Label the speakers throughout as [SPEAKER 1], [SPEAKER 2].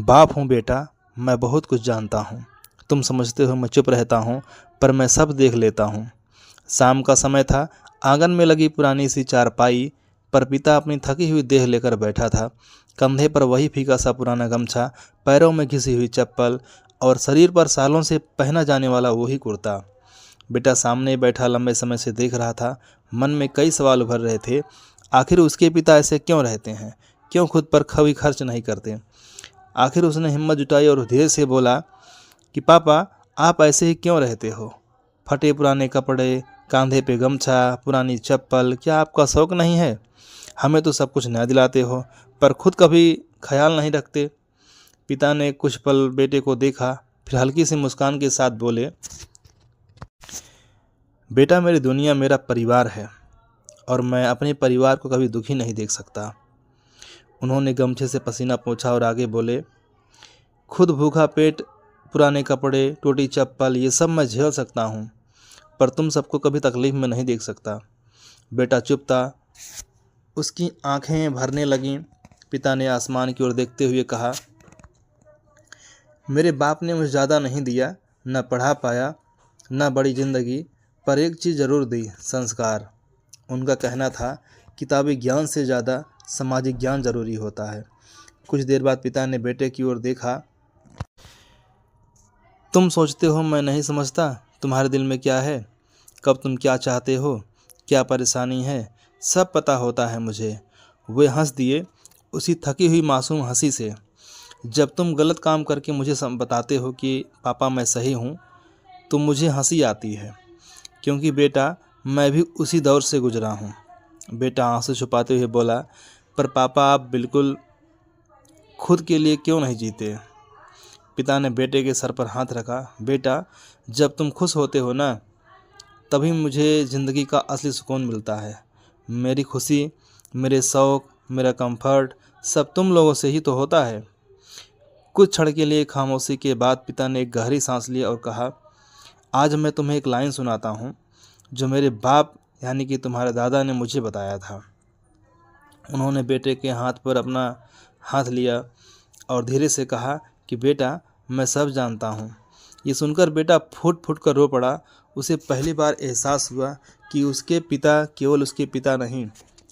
[SPEAKER 1] बाप हूँ बेटा, मैं बहुत कुछ जानता हूँ। तुम समझते हो मैं चुप रहता हूँ, पर मैं सब देख लेता हूँ। शाम का समय था। आंगन में लगी पुरानी सी चारपाई पर पिता अपनी थकी हुई देह लेकर बैठा था। कंधे पर वही फीका सा पुराना गमछा, पैरों में घिसी हुई चप्पल और शरीर पर सालों से पहना जाने वाला वही कुर्ता। बेटा सामने बैठा लंबे समय से देख रहा था। मन में कई सवाल उभर रहे थे। आखिर उसके पिता ऐसे क्यों रहते हैं? क्यों खुद पर कभी खर्च नहीं करते? आखिर उसने हिम्मत जुटाई और धीरे से बोला कि पापा, आप ऐसे ही क्यों रहते हो? फटे पुराने कपड़े, कंधे पे गमछा, पुरानी चप्पल, क्या आपका शौक नहीं है? हमें तो सब कुछ नया दिलाते हो, पर खुद कभी ख्याल नहीं रखते। पिता ने कुछ पल बेटे को देखा, फिर हल्की सी मुस्कान के साथ बोले, बेटा मेरी दुनिया मेरा परिवार है और मैं अपने परिवार को कभी दुखी नहीं देख सकता। उन्होंने गमछे से पसीना पोंछा और आगे बोले, खुद भूखा पेट, पुराने कपड़े, टूटी चप्पल, ये सब मैं झेल सकता हूँ, पर तुम सबको कभी तकलीफ में नहीं देख सकता। बेटा चुप था। उसकी आंखें भरने लगीं। पिता ने आसमान की ओर देखते हुए कहा, मेरे बाप ने मुझे ज़्यादा नहीं दिया, न पढ़ा पाया, न बड़ी जिंदगी, पर एक चीज़ ज़रूर दी, संस्कार। उनका कहना था, किताबी ज्ञान से ज़्यादा सामाजिक ज्ञान जरूरी होता है। कुछ देर बाद पिता ने बेटे की ओर देखा, तुम सोचते हो मैं नहीं समझता तुम्हारे दिल में क्या है, कब तुम क्या चाहते हो, क्या परेशानी है, सब पता होता है मुझे। वे हंस दिए, उसी थकी हुई मासूम हंसी से। जब तुम गलत काम करके मुझे बताते हो कि पापा मैं सही हूँ, तो मुझे हंसी आती है, क्योंकि बेटा मैं भी उसी दौर से गुजरा हूँ। बेटा आंसू छुपाते हुए बोला, पर पापा आप बिल्कुल खुद के लिए क्यों नहीं जीते? पिता ने बेटे के सर पर हाथ रखा, बेटा जब तुम खुश होते हो ना, तभी मुझे ज़िंदगी का असली सुकून मिलता है। मेरी खुशी, मेरे शौक़, मेरा कंफर्ट सब तुम लोगों से ही तो होता है। कुछ क्षण के लिए खामोशी के बाद पिता ने एक गहरी सांस ली और कहा, आज मैं तुम्हें एक लाइन सुनाता हूँ जो मेरे बाप यानी कि तुम्हारे दादा ने मुझे बताया था। उन्होंने बेटे के हाथ पर अपना हाथ लिया और धीरे से कहा कि बेटा मैं सब जानता हूँ। ये सुनकर बेटा फूट फूट कर रो पड़ा। उसे पहली बार एहसास हुआ कि उसके पिता केवल उसके पिता नहीं,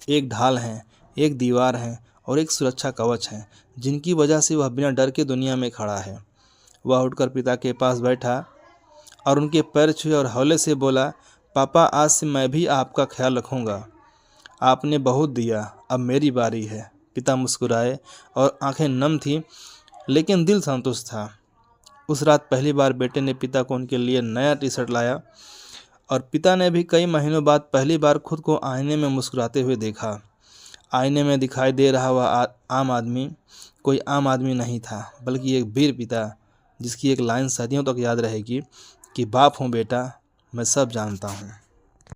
[SPEAKER 1] एक ढाल हैं, एक दीवार हैं और एक सुरक्षा कवच हैं, जिनकी वजह से वह बिना डर के दुनिया में खड़ा है। वह उठकर पिता के पास बैठा और उनके पैर छुए और हौले से बोला, पापा आज से मैं भी आपका ख्याल रखूँगा। आपने बहुत दिया, अब मेरी बारी है। पिता मुस्कुराए और आंखें नम थीं, लेकिन दिल संतुष्ट था। उस रात पहली बार बेटे ने पिता को उनके लिए नया टी शर्ट लाया और पिता ने भी कई महीनों बाद पहली बार खुद को आईने में मुस्कुराते हुए देखा। आईने में दिखाई दे रहा वह आम आदमी कोई आम आदमी नहीं था, बल्कि एक वीर पिता, जिसकी एक लाइन सदियों तक याद रहेगी कि बाप हूँ बेटा, मैं सब जानता हूँ।